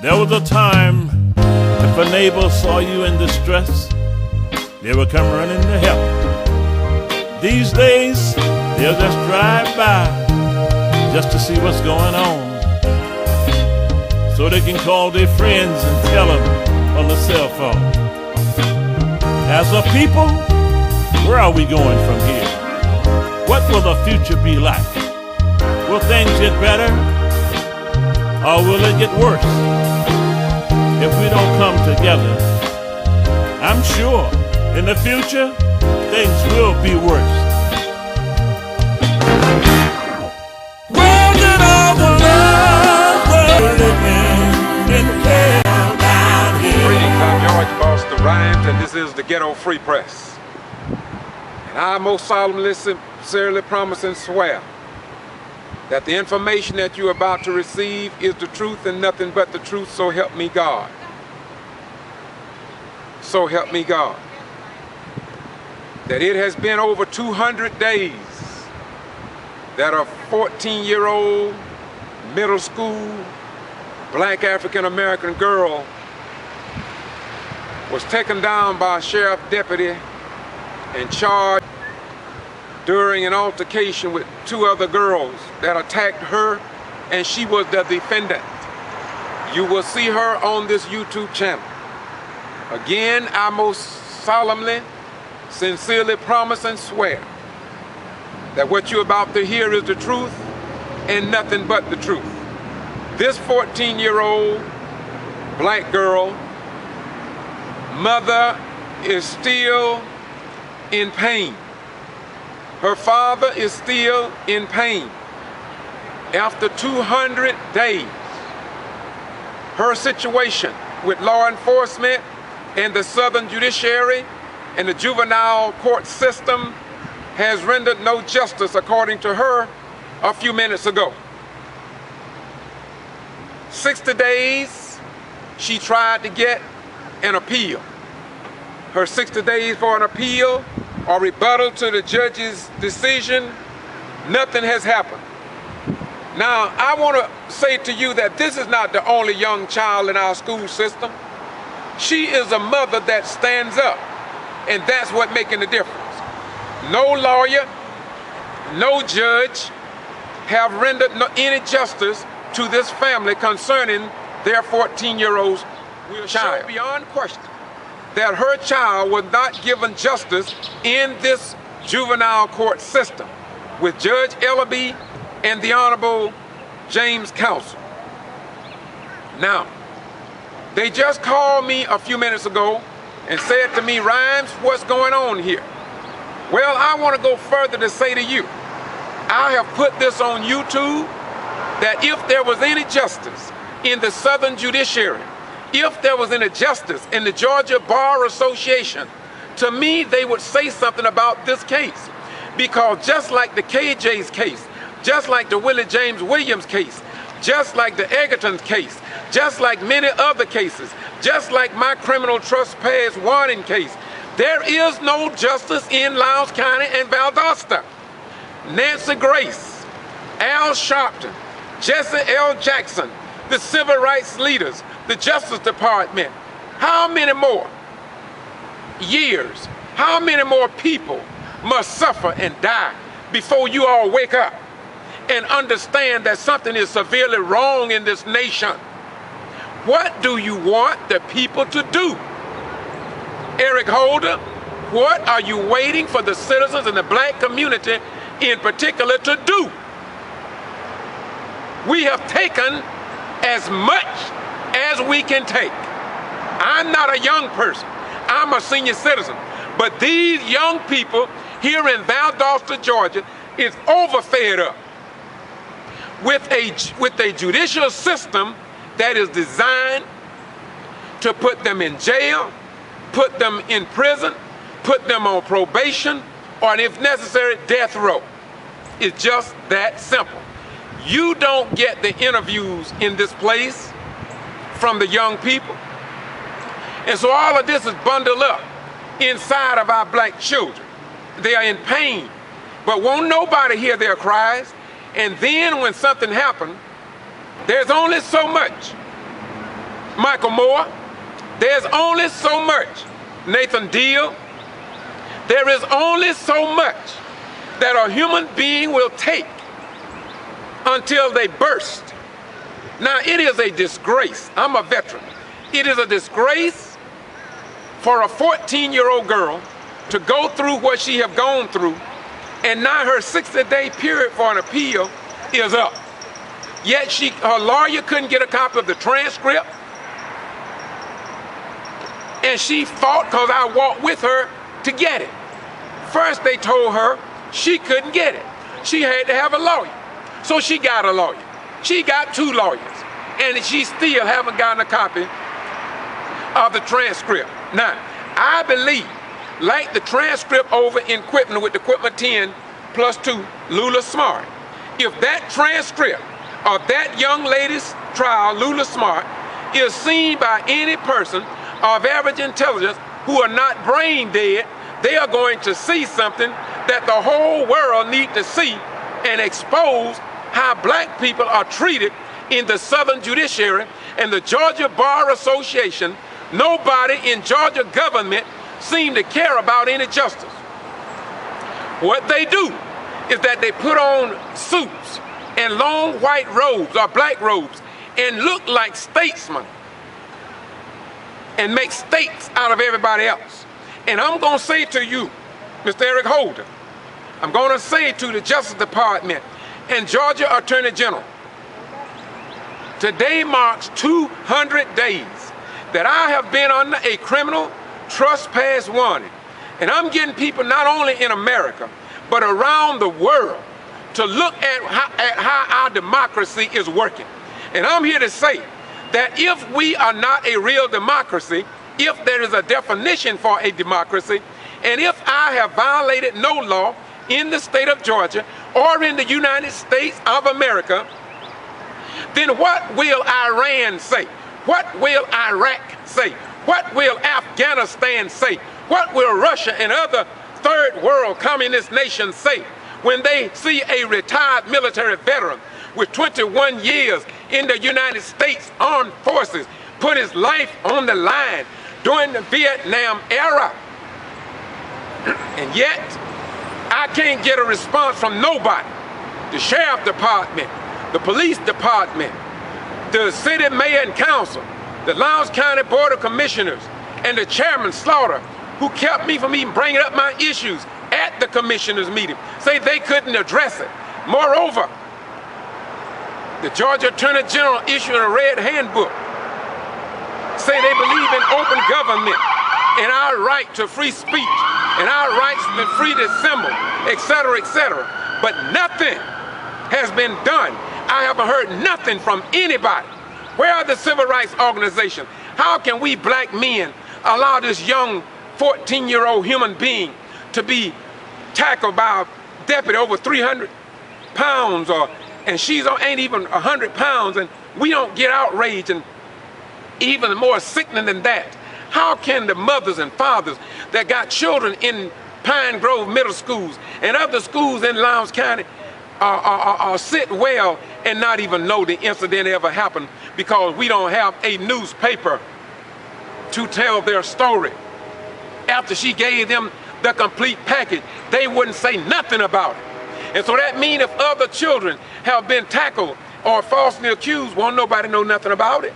There was a time if a neighbor saw you in distress, they would come running to help. These days, they'll just drive by just to see what's going on, so they can call their friends and tell them on the cell phone. As a people, where are we going from here? What will the future be like? Will things get better, or will it get worse? If we don't come together, I'm sure in the future, things will be worse. Where did all the love we're living in hell down here? Greetings, I'm George Buster Rhymes, and this is the Ghetto Free Press. And I most solemnly, sincerely promise and swear that the information that you're about to receive is the truth and nothing but the truth, so help me God. So help me God. That it has been over 200 days that a 14-year-old middle school black African-American girl was taken down by a sheriff deputy and charged during an altercation with two other girls that attacked her, and she was the defendant. You will see her on this YouTube channel. Again, I most solemnly, sincerely promise and swear that what you're about to hear is the truth and nothing but the truth. This 14-year-old black girl, mother is still in pain. Her father is still in pain. After 200 days, her situation with law enforcement and the Southern judiciary and the juvenile court system has rendered no justice, according to her a few minutes ago. 60 days she tried to get an appeal. Her 60 days for an appeal or rebuttal to the judge's decision, nothing has happened. Now, I want to say to you that this is not the only young child in our school system. She is a mother that stands up, and that's what making the difference. No lawyer, no judge have rendered any justice to this family concerning their 14-year-old child. Show beyond question that her child was not given justice in this juvenile court system with Judge Ellaby and the Honorable James Counsel. Now, they just called me a few minutes ago and said to me, Rhymes, what's going on here? Well, I want to go further to say to you, I have put this on YouTube, that if there was any justice in the Southern judiciary, if there was any justice in the Georgia Bar Association, to me, they would say something about this case. Because just like the KJ's case, just like the Willie James Williams case, just like the Egerton's case, just like many other cases, just like my criminal trespass warning case, there is no justice in Loudoun County and Valdosta. Nancy Grace, Al Sharpton, Jesse L. Jackson, the civil rights leaders, the Justice Department, how many more years, how many more people must suffer and die before you all wake up and understand that something is severely wrong in this nation? What do you want the people to do? Eric Holder, what are you waiting for the citizens in the black community in particular to do? We have taken as much as we can take. I'm not a young person, I'm a senior citizen, but these young people here in Valdosta, Georgia is overfed up with a judicial system that is designed to put them in jail, put them in prison, put them on probation, or if necessary, death row. It's just that simple. You don't get the interviews in this place from the young people. And so all of this is bundled up inside of our black children. They are in pain, but won't nobody hear their cries. And then when something happens, there's only so much Michael Moore. There's only so much. Nathan Deal. There is only so much that a human being will take until they burst. Now, it is a disgrace. I'm a veteran. It is a disgrace for a 14-year-old girl to go through what she have gone through, and now her 60-day period for an appeal is up. Yet her lawyer couldn't get a copy of the transcript, and she fought because I walked with her to get it. First, they told her she couldn't get it. She had to have a lawyer. So she got a lawyer. She got 2 lawyers, and she still haven't gotten a copy of the transcript. Now, I believe, like the transcript over in Quitman with the Quitman 10 +2, Lula Smart, if that transcript of that young lady's trial, Lula Smart, is seen by any person of average intelligence who are not brain dead, they are going to see something that the whole world need to see and expose how black people are treated in the Southern judiciary and the Georgia Bar Association. Nobody in Georgia government seem to care about any justice. What they do is that they put on suits and long white robes or black robes and look like statesmen and make states out of everybody else. And I'm going to say to you, Mr. Eric Holder, I'm going to say to the Justice Department and Georgia Attorney General, today marks 200 days that I have been under a criminal trespass warning. And I'm getting people not only in America, but around the world to look at how our democracy is working. And I'm here to say that if we are not a real democracy, if there is a definition for a democracy, and if I have violated no law in the state of Georgia or in the United States of America, then what will Iran say? What will Iraq say? What will Afghanistan say? What will Russia and other third world communist nations say when they see a retired military veteran with 21 years in the United States Armed Forces put his life on the line during the Vietnam era? And yet, I can't get a response from nobody. The Sheriff Department, the Police Department, the City Mayor and Council, the Lowndes County Board of Commissioners, and the Chairman Slaughter, who kept me from even bringing up my issues at the commissioners meeting, say they couldn't address it. Moreover, the Georgia Attorney General issued a red handbook, say they believe in open government and our right to free speech and our rights to free to assemble, etc., etc. But nothing has been done. I haven't heard nothing from anybody. Where are the civil rights organizations? How can we black men allow this young 14-year-old human being to be tackled by a deputy over 300 pounds, and she's ain't even 100 pounds, and we don't get outraged? And even more sickening than that, how can the mothers and fathers that got children in Pine Grove middle schools and other schools in Lowndes County sit well and not even know the incident ever happened because we don't have a newspaper to tell their story? After she gave them the complete package, they wouldn't say nothing about it. And so that means if other children have been tackled or falsely accused, won't nobody know nothing about it?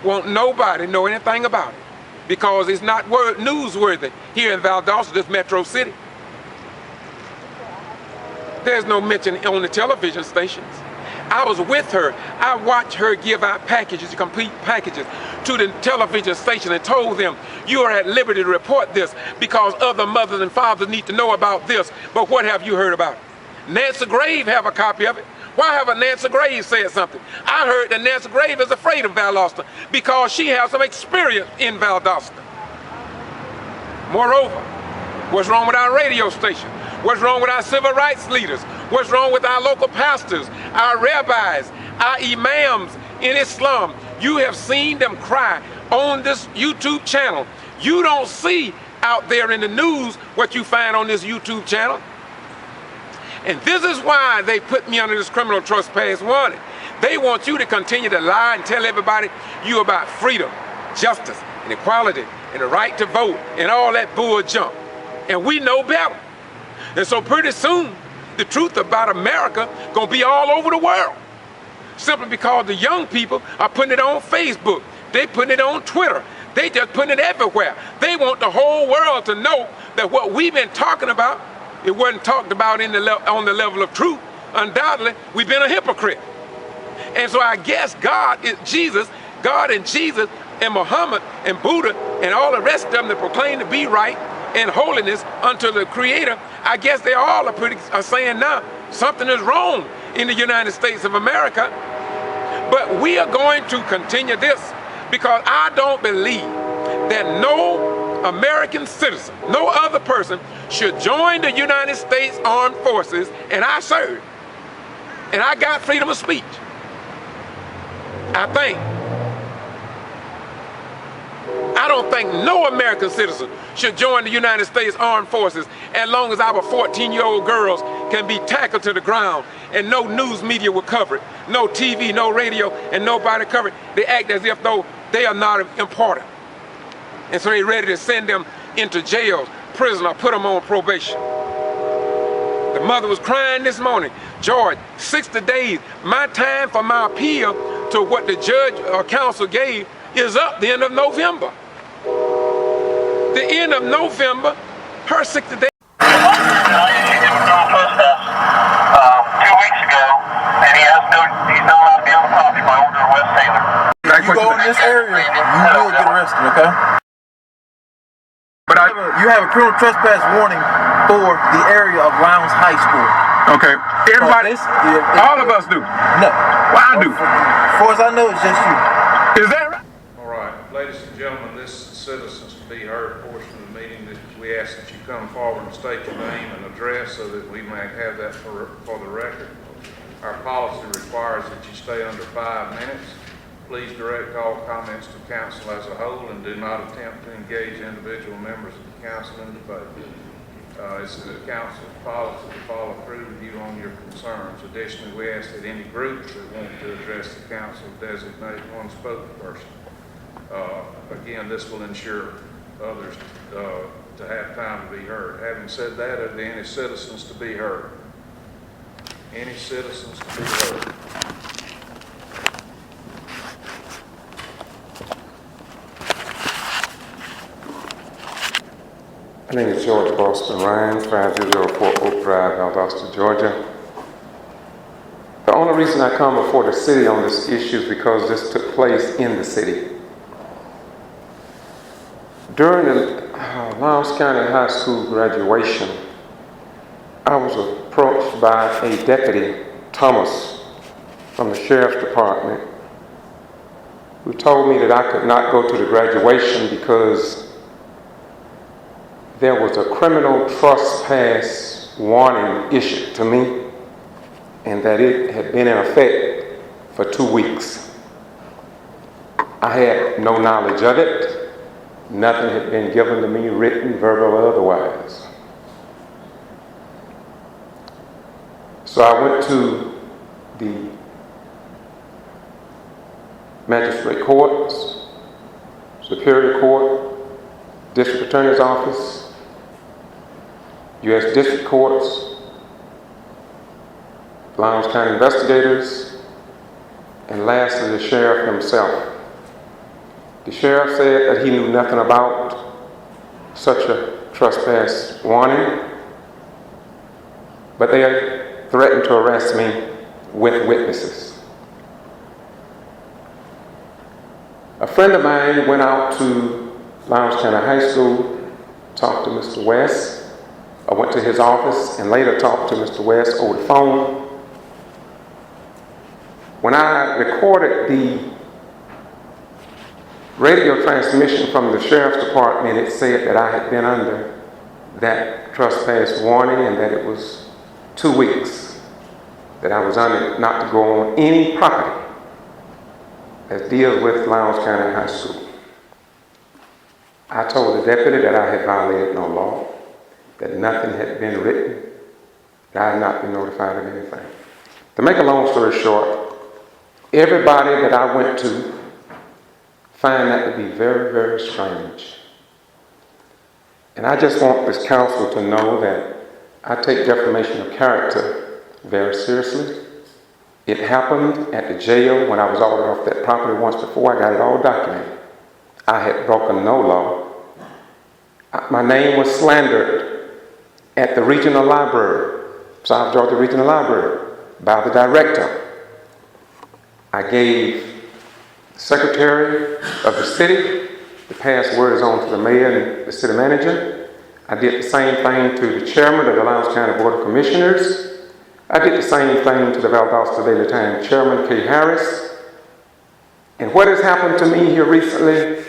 Won't nobody know anything about it? Because it's not newsworthy here in Valdosta, this metro city. There's no mention on the television stations. I was with her. I watched her give out packages, complete packages, to the television station and told them, you are at liberty to report this because other mothers and fathers need to know about this. But what have you heard about it? Nancy Graves have a copy of it. Why haven't Nancy Graves said something? I heard that Nancy Graves is afraid of Valdosta because she has some experience in Valdosta. Moreover, what's wrong with our radio station? What's wrong with our civil rights leaders? What's wrong with our local pastors, our rabbis, our imams in Islam? You have seen them cry on this YouTube channel. You don't see out there in the news what you find on this YouTube channel. And this is why they put me under this criminal trespass warning. They want you to continue to lie and tell everybody you about freedom, justice, and equality, and the right to vote, and all that bull junk. And we know better. And so pretty soon, the truth about America gonna be all over the world. Simply because the young people are putting it on Facebook. They putting it on Twitter. They just putting it everywhere. They want the whole world to know that what we've been talking about, it wasn't talked about on the level of truth. Undoubtedly, we've been a hypocrite. And so I guess God and Jesus and Muhammad and Buddha and all the rest of them that proclaim to be right and holiness unto the Creator, I guess they all are saying now something is wrong in the United States of America. But we are going to continue this because I don't believe that no American citizen, no other person should join the United States Armed Forces, and I serve. And I got freedom of speech. I don't think no American citizen should join the United States Armed Forces as long as our 14-year-old girls can be tackled to the ground and no news media will cover it. No TV, no radio, and nobody cover it. They act as if though they are not important. And so they're ready to send them into jails, prison, or put them on probation. The mother was crying this morning. George, 60 days, my time for my appeal to what the judge or counsel gave is up the end of November. The end of November, her 60 days. 2 weeks ago, and he's not allowed to be on the property by order of West Taylor. If you go in this area, you will get arrested, okay? But you have a criminal trespass warning for the area of Lowndes High School. Okay. Everybody, all of us do. No. Well, I do. As far as I know, it's just you. Is that right? All right, ladies and gentlemen, this is the citizens to be heard portion of the meeting. That we ask that you come forward and state your name and address so that we may have that for the record. Our policy requires that you stay under 5 minutes. Please direct all comments to council as a whole and do not attempt to engage individual members of the council in debate. It's the council's policy to follow through with you on your concerns. Additionally, we ask that any group that want to address the council designate one spokesperson. Again, this will ensure others to have time to be heard. Having said that, are there any citizens to be heard? Any citizens to be heard? My name is George Boston Ryan, 5004 Oak Drive, Valdosta, Georgia. The only reason I come before the city on this issue is because this took place in the city. During the Lowndes County High School graduation, I was approached by a deputy, Thomas, from the Sheriff's Department, who told me that I could not go to the graduation because there was a criminal trespass warning issued to me and that it had been in effect for 2 weeks. I had no knowledge of it. Nothing had been given to me, written, verbal, or otherwise. So I went to the magistrate courts, superior court, district attorney's office, U.S. district courts, Lowndes County investigators, and lastly the sheriff himself. The sheriff said that he knew nothing about such a trespass warning, but they threatened to arrest me with witnesses. A friend of mine went out to Lowndes County High School, talked to Mr. West. I went to his office and later talked to Mr. West over the phone. When I recorded the radio transmission from the Sheriff's Department, it said that I had been under that trespass warning and that it was 2 weeks that I was under not to go on any property that deals with Lowndes County High School. I told the deputy that I had violated no law, that nothing had been written, that I had not been notified of anything. To make a long story short, everybody that I went to find that to be very, very strange. And I just want this council to know that I take defamation of character very seriously. It happened at the jail when I was ordered off that property once before. I got it all documented. I had broken no law. My name was slandered at the regional library, South Georgia Regional Library, by the director. I gave the secretary of the city the pass words on to the mayor and the city manager. I did the same thing to the chairman of the Lowndes County Board of Commissioners. I did the same thing to the Valdosta Daily Times chairman, Kay Harris. And what has happened to me here recently,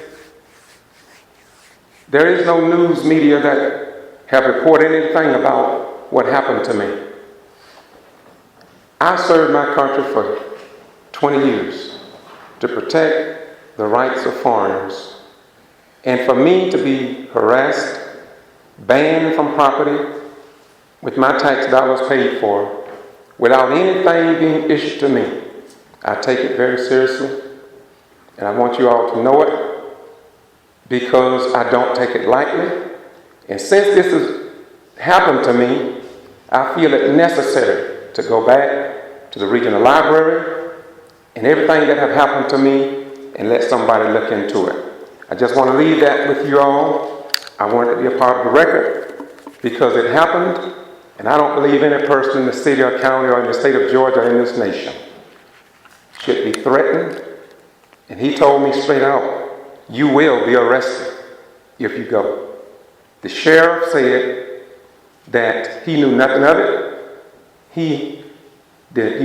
there is no news media that have reported anything about what happened to me. I served my country for 20 years to protect the rights of foreigners. And for me to be harassed, banned from property, with my tax dollars paid for, without anything being issued to me, I take it very seriously. And I want you all to know it, because I don't take it lightly. And since this has happened to me, I feel it necessary to go back to the regional library and everything that have happened to me and let somebody look into it. I just want to leave that with you all. I want it to be a part of the record because it happened, and I don't believe any person in the city or county or in the state of Georgia or in this nation should be threatened. And he told me straight out, you will be arrested if you go. The sheriff said that he knew nothing of it. He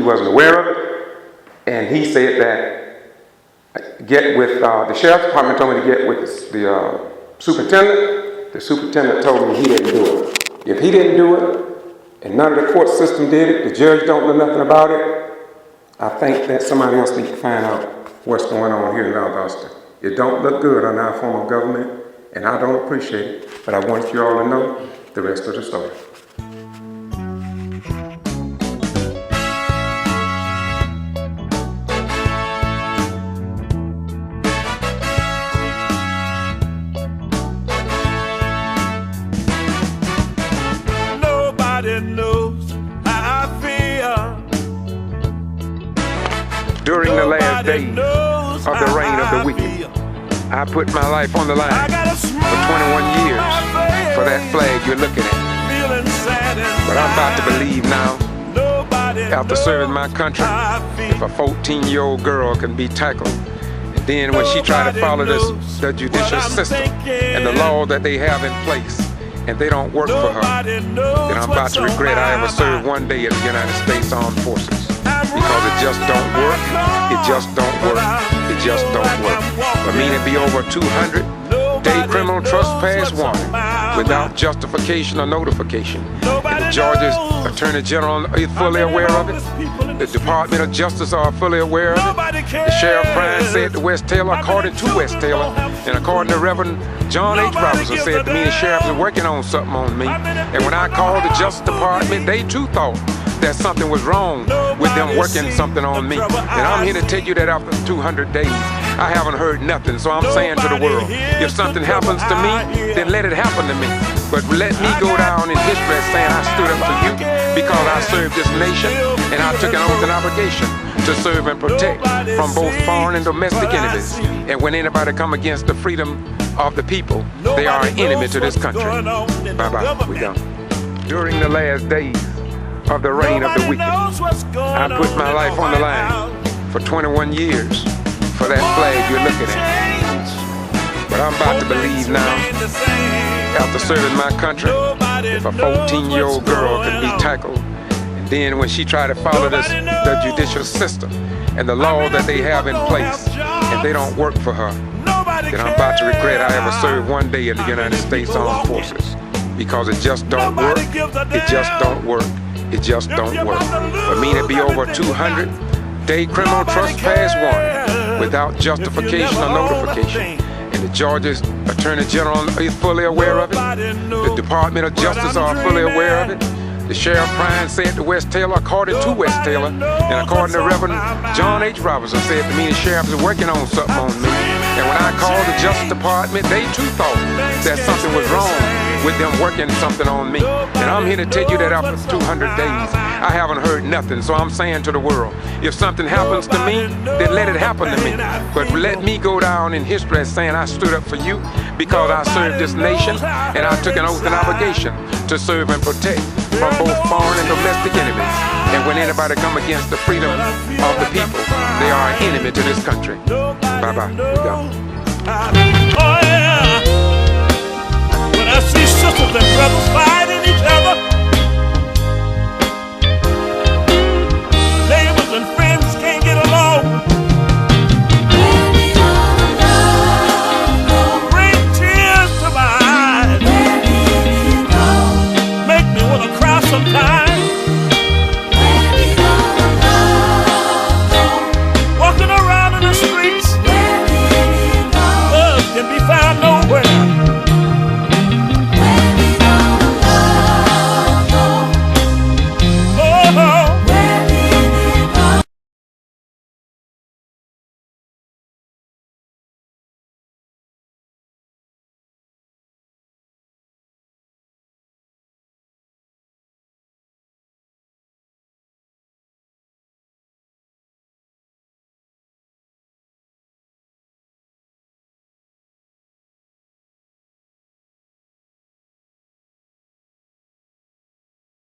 wasn't aware of it. And he said that the sheriff's department told me to get with the superintendent. The superintendent told me he didn't do it. If he didn't do it, and none of the court system did it, the judge don't know nothing about it, I think that somebody else needs to find out what's going on here in Valdosta. It don't look good on our form of government, and I don't appreciate it, but I want you all to know the rest of the story. Nobody knows how I feel. During the last days of the reign of the wicked, I put my life on the line for 21 years for that flag you're looking at. But I'm about to believe now, after serving my country, if a 14-year-old girl can be tackled, and then when she tried to follow the judicial system and the law that they have in place, and they don't work for her, then I'm about to regret I ever served one day in the United States Armed Forces. Because it just don't work, it just don't work, it just don't work. For me to be over 200-day criminal trespass warning without justification or notification, and the Georgia's Attorney General is fully aware of it, the Department of Justice are fully aware of it, the Sheriff Bryan said to West Taylor, according to West Taylor, and according to Reverend John H. Robinson said to me, the sheriffs are working on something on me. And when I called the Justice Department, they too thought that something was wrong with them working something on me. And I'm here to tell you that after 200 days, I haven't heard nothing. So I'm saying to the world, if something happens to me, then let it happen to me. But let me go down in history as saying I stood up for you because I served this nation and I took an oath and obligation to serve and protect from both foreign and domestic enemies. And when anybody come against the freedom of the people, they are an enemy to this country. Bye-bye, we done. During the last days of the reign of the wicked, I put my life on the line for 21 years for that flag you're looking at. But I'm about to believe now, after serving my country, if a 14-year-old girl can be tackled, and then when she tried to follow the judicial system and the law that they have in place, and they don't work for her, then I'm about to regret I ever served one day in the United States Armed Forces. Because it just don't work, it just don't work, it just don't work. For me to be over 200-day criminal trespass warning without justification or notification, and the Georgia's Attorney General is fully aware of it, the Department of Justice are fully aware of it, The Sheriff Prine said to West Taylor, according to West Taylor, and according to Reverend John H. Robertson said to me, the sheriffs are working on something on me. And when I called the Justice Department, they too thought that something was wrong with them working something on me. And I'm here to tell you that after 200 days, I haven't heard nothing. So I'm saying to the world, if something happens to me, then let it happen to me. But let me go down in history as saying I stood up for you because I served this nation and I took an oath and obligation to serve and protect from both foreign and domestic enemies. And when anybody come against the freedom of the people, they are an enemy to this country. Bye-bye. We go. Oh yeah. When I see sisters and brothers fight.